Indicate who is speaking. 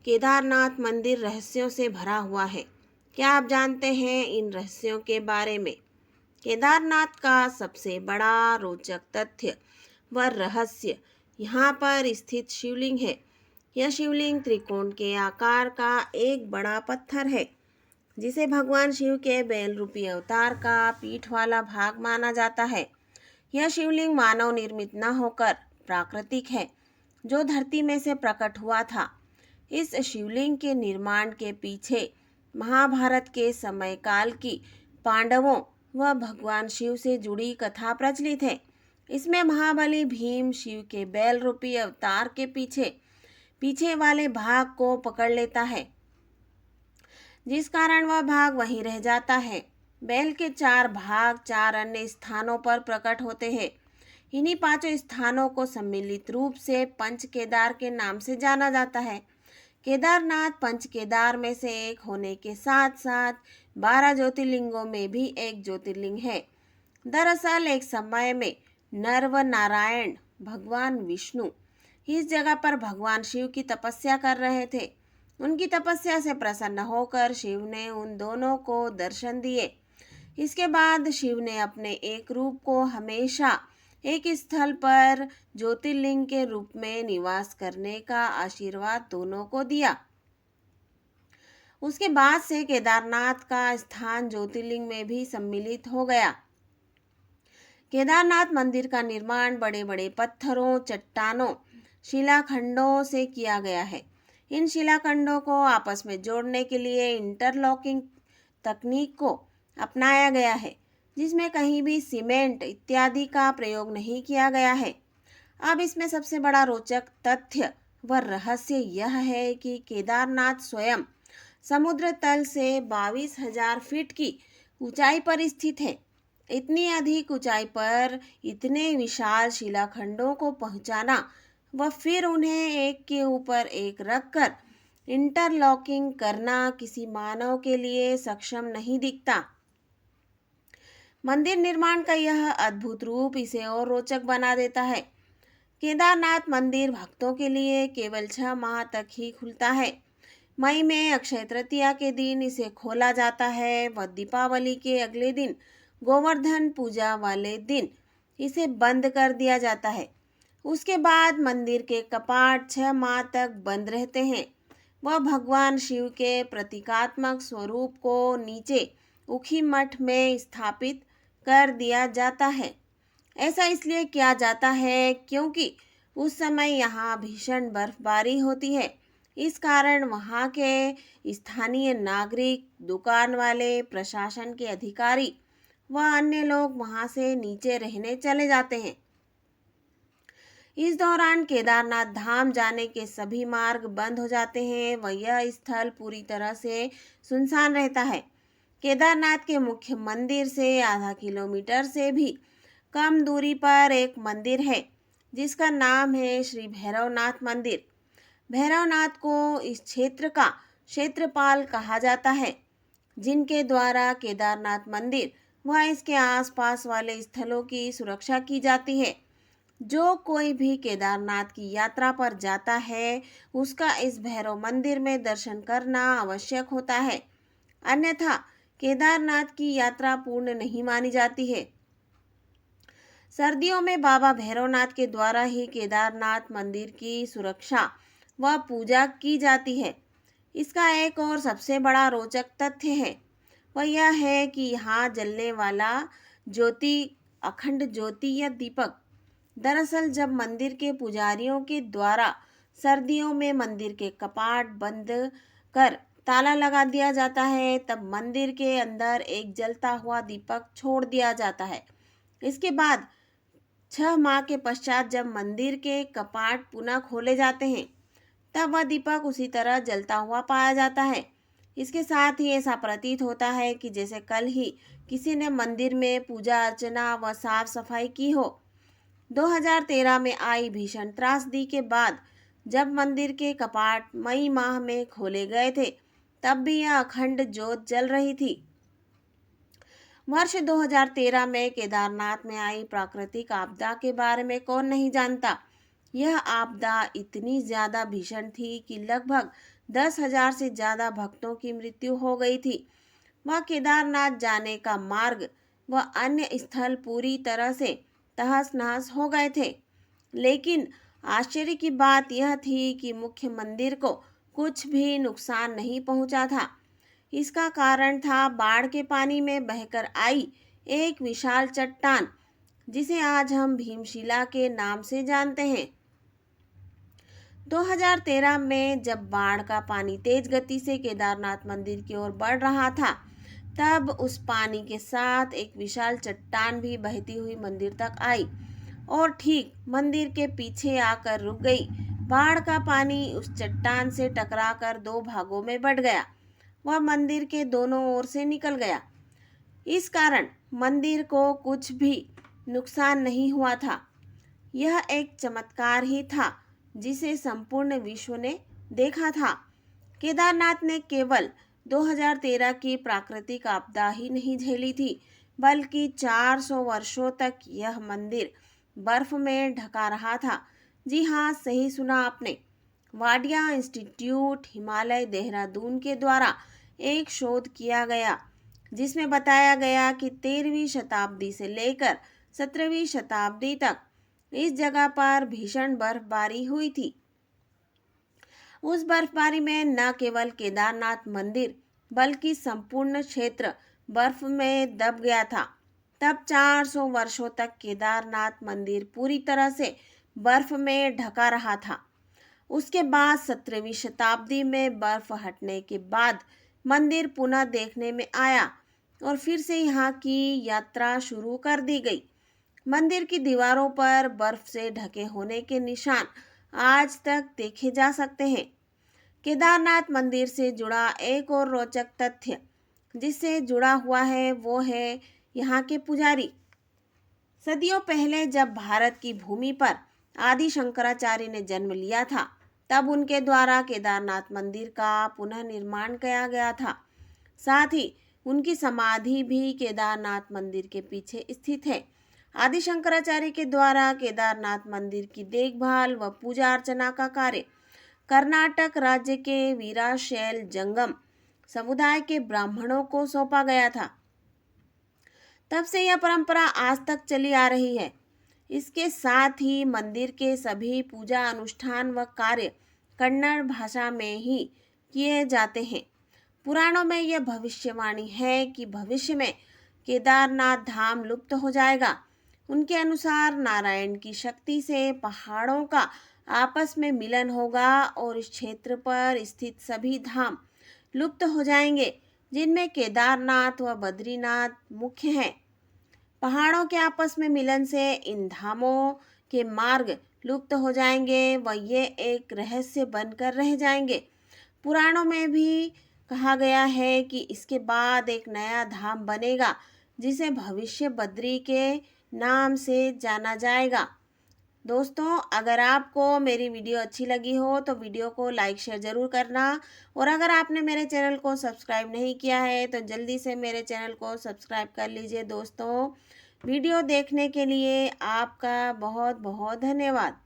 Speaker 1: केदारनाथ मंदिर रहस्यों से भरा हुआ है। क्या आप जानते हैं इन रहस्यों के बारे में? केदारनाथ का सबसे बड़ा रोचक तथ्य व रहस्य यहाँ पर स्थित शिवलिंग है। यह शिवलिंग त्रिकोण के आकार का एक बड़ा पत्थर है, जिसे भगवान शिव के बैल रूपी अवतार का पीठ वाला भाग माना जाता है। यह शिवलिंग मानव निर्मित न होकर प्राकृतिक है, जो धरती में से प्रकट हुआ था। इस शिवलिंग के निर्माण के पीछे महाभारत के समय काल की पांडवों व भगवान शिव से जुड़ी कथा प्रचलित है। इसमें महाबली भीम शिव के बैल रूपी अवतार के पीछे वाले भाग को पकड़ लेता है, जिस कारण वह भाग वहीं रह जाता है। बैल के 4 भाग 4 अन्य स्थानों पर प्रकट होते हैं। इन्हीं 5 स्थानों को सम्मिलित रूप से पंच केदार के नाम से जाना जाता है। केदारनाथ पंच केदार में से एक होने के साथ साथ 12 ज्योतिर्लिंगों में भी एक ज्योतिर्लिंग है। दरअसल एक समय में नर व नारायण भगवान विष्णु इस जगह पर भगवान शिव की तपस्या कर रहे थे। उनकी तपस्या से प्रसन्न होकर शिव ने उन दोनों को दर्शन दिए। इसके बाद शिव ने अपने एक रूप को हमेशा एक स्थल पर ज्योतिर्लिंग के रूप में निवास करने का आशीर्वाद दोनों को दिया। उसके बाद से केदारनाथ का स्थान ज्योतिर्लिंग में भी सम्मिलित हो गया। केदारनाथ मंदिर का निर्माण बड़े बड़े पत्थरों, चट्टानों, शिलाखंडों से किया गया है। इन शिलाखंडों को आपस में जोड़ने के लिए इंटरलॉकिंग तकनीक को अपनाया गया है, जिसमें कहीं भी सीमेंट इत्यादि का प्रयोग नहीं किया गया है। अब इसमें सबसे बड़ा रोचक तथ्य व रहस्य यह है कि केदारनाथ स्वयं समुद्र तल से 22,000 फीट की ऊंचाई पर स्थित है। इतनी अधिक ऊंचाई पर इतने विशाल शिलाखंडों को पहुंचाना व फिर उन्हें एक के ऊपर एक रखकर इंटरलॉकिंग करना किसी मानव के लिए सक्षम नहीं दिखता। मंदिर निर्माण का यह अद्भुत रूप इसे और रोचक बना देता है। केदारनाथ मंदिर भक्तों के लिए केवल 6 माह तक ही खुलता है। मई में अक्षय तृतीया के दिन इसे खोला जाता है व दीपावली के अगले दिन, गोवर्धन पूजा वाले दिन इसे बंद कर दिया जाता है। उसके बाद मंदिर के कपाट 6 माह तक बंद रहते हैं। वह भगवान शिव के प्रतीकात्मक स्वरूप को नीचे उखी मठ में स्थापित कर दिया जाता है। ऐसा इसलिए किया जाता है क्योंकि उस समय यहाँ भीषण बर्फबारी होती है। इस कारण वहाँ के स्थानीय नागरिक, दुकान वाले, प्रशासन के अधिकारी व अन्य लोग वहाँ से नीचे रहने चले जाते हैं। इस दौरान केदारनाथ धाम जाने के सभी मार्ग बंद हो जाते हैं व यह स्थल पूरी तरह से सुनसान रहता है। केदारनाथ के मुख्य मंदिर से आधा किलोमीटर से भी कम दूरी पर एक मंदिर है, जिसका नाम है श्री भैरवनाथ मंदिर। भैरवनाथ को इस क्षेत्र का क्षेत्रपाल कहा जाता है, जिनके द्वारा केदारनाथ मंदिर व इसके आसपास वाले स्थलों की सुरक्षा की जाती है। जो कोई भी केदारनाथ की यात्रा पर जाता है, उसका इस भैरव मंदिर में दर्शन करना आवश्यक होता है, अन्यथा केदारनाथ की यात्रा पूर्ण नहीं मानी जाती है। सर्दियों में बाबा भैरवनाथ के द्वारा ही केदारनाथ मंदिर की सुरक्षा व पूजा की जाती है। इसका एक और सबसे बड़ा रोचक तथ्य है, वह यह है कि यहाँ जलने वाला ज्योति अखंड ज्योति या दीपक। दरअसल जब मंदिर के पुजारियों के द्वारा सर्दियों में मंदिर के कपाट बंद कर ताला लगा दिया जाता है, तब मंदिर के अंदर एक जलता हुआ दीपक छोड़ दिया जाता है। इसके बाद 6 माह के पश्चात जब मंदिर के कपाट पुनः खोले जाते हैं, तब वह दीपक उसी तरह जलता हुआ पाया जाता है। इसके साथ ही ऐसा प्रतीत होता है कि जैसे कल ही किसी ने मंदिर में पूजा अर्चना व साफ सफाई की हो। 2013 में आई भीषण त्रासदी के बाद जब मंदिर के कपाट मई माह में खोले गए थे, तब भी यह अखंड ज्योत जल रही थी। वर्ष 2013 में केदारनाथ में आई प्राकृतिक आपदा के बारे में कौन नहीं जानता। यह आपदा इतनी ज़्यादा भीषण थी कि लगभग 10,000 से ज़्यादा भक्तों की मृत्यु हो गई थी। वह केदारनाथ जाने का मार्ग व अन्य स्थल पूरी तरह से तहस नहस हो गए थे। लेकिन आश्चर्य की बात यह थी कि मुख्य मंदिर को कुछ भी नुकसान नहीं पहुंचा था। इसका कारण था बाढ़ के पानी में बहकर आई एक विशाल चट्टान, जिसे आज हम भीमशिला के नाम से जानते हैं। 2013 में जब बाढ़ का पानी तेज गति से केदारनाथ मंदिर की ओर बढ़ रहा था, तब उस पानी के साथ एक विशाल चट्टान भी बहती हुई मंदिर तक आई और ठीक मंदिर के पीछे आकर रुक गई। बाढ़ का पानी उस चट्टान से टकराकर दो भागों में बट गया। वह मंदिर के दोनों ओर से निकल गया। इस कारण मंदिर को कुछ भी नुकसान नहीं हुआ था। यह एक चमत्कार ही था जिसे संपूर्ण विश्व ने देखा था। केदारनाथ ने केवल 2013 की प्राकृतिक आपदा ही नहीं झेली थी, बल्कि 400 वर्षों तक यह मंदिर बर्फ में ढका रहा था। जी हाँ, सही सुना आपने। वाडिया इंस्टीट्यूट हिमालय देहरादून के द्वारा एक शोध किया गया जिसमें बताया गया कि 13वीं शताब्दी से लेकर 17वीं शताब्दी तक इस जगह पर भीषण बर्फबारी हुई थी। उस बर्फबारी में न केवल केदारनाथ मंदिर बल्कि संपूर्ण क्षेत्र बर्फ में दब गया था। तब 400 वर्षों तक केदारनाथ मंदिर पूरी तरह से बर्फ में ढका रहा था। उसके बाद 17वीं शताब्दी में बर्फ हटने के बाद मंदिर पुनः देखने में आया और फिर से यहाँ की यात्रा शुरू कर दी गई। मंदिर की दीवारों पर बर्फ से ढके होने के निशान आज तक देखे जा सकते हैं। केदारनाथ मंदिर से जुड़ा एक और रोचक तथ्य जिससे जुड़ा हुआ है वो है यहाँ के पुजारी। सदियों पहले जब भारत की भूमि पर आदि शंकराचार्य ने जन्म लिया था, तब उनके द्वारा केदारनाथ मंदिर का पुनः निर्माण किया गया था। साथ ही उनकी समाधि भी केदारनाथ मंदिर के पीछे स्थित है। आदि शंकराचार्य के द्वारा केदारनाथ मंदिर की देखभाल व पूजा अर्चना का कार्य कर्नाटक राज्य के वीराशैल जंगम समुदाय के ब्राह्मणों को सौंपा गया था। तब से यह परंपरा आज तक चली आ रही है। इसके साथ ही मंदिर के सभी पूजा अनुष्ठान व कार्य कन्नड़ भाषा में ही किए जाते हैं। पुराणों में यह भविष्यवाणी है कि भविष्य में केदारनाथ धाम लुप्त हो जाएगा। उनके अनुसार नारायण की शक्ति से पहाड़ों का आपस में मिलन होगा और इस क्षेत्र पर स्थित सभी धाम लुप्त हो जाएंगे, जिनमें केदारनाथ व बद्रीनाथ मुख्य हैं। पहाड़ों के आपस में मिलन से इन धामों के मार्ग लुप्त हो जाएंगे व ये एक रहस्य बनकर रह जाएंगे। पुराणों में भी कहा गया है कि इसके बाद एक नया धाम बनेगा जिसे भविष्य बद्री के नाम से जाना जाएगा। दोस्तों, अगर आपको मेरी वीडियो अच्छी लगी हो तो वीडियो को लाइक शेयर ज़रूर करना, और अगर आपने मेरे चैनल को सब्सक्राइब नहीं किया है तो जल्दी से मेरे चैनल को सब्सक्राइब कर लीजिए। दोस्तों, वीडियो देखने के लिए आपका बहुत बहुत धन्यवाद।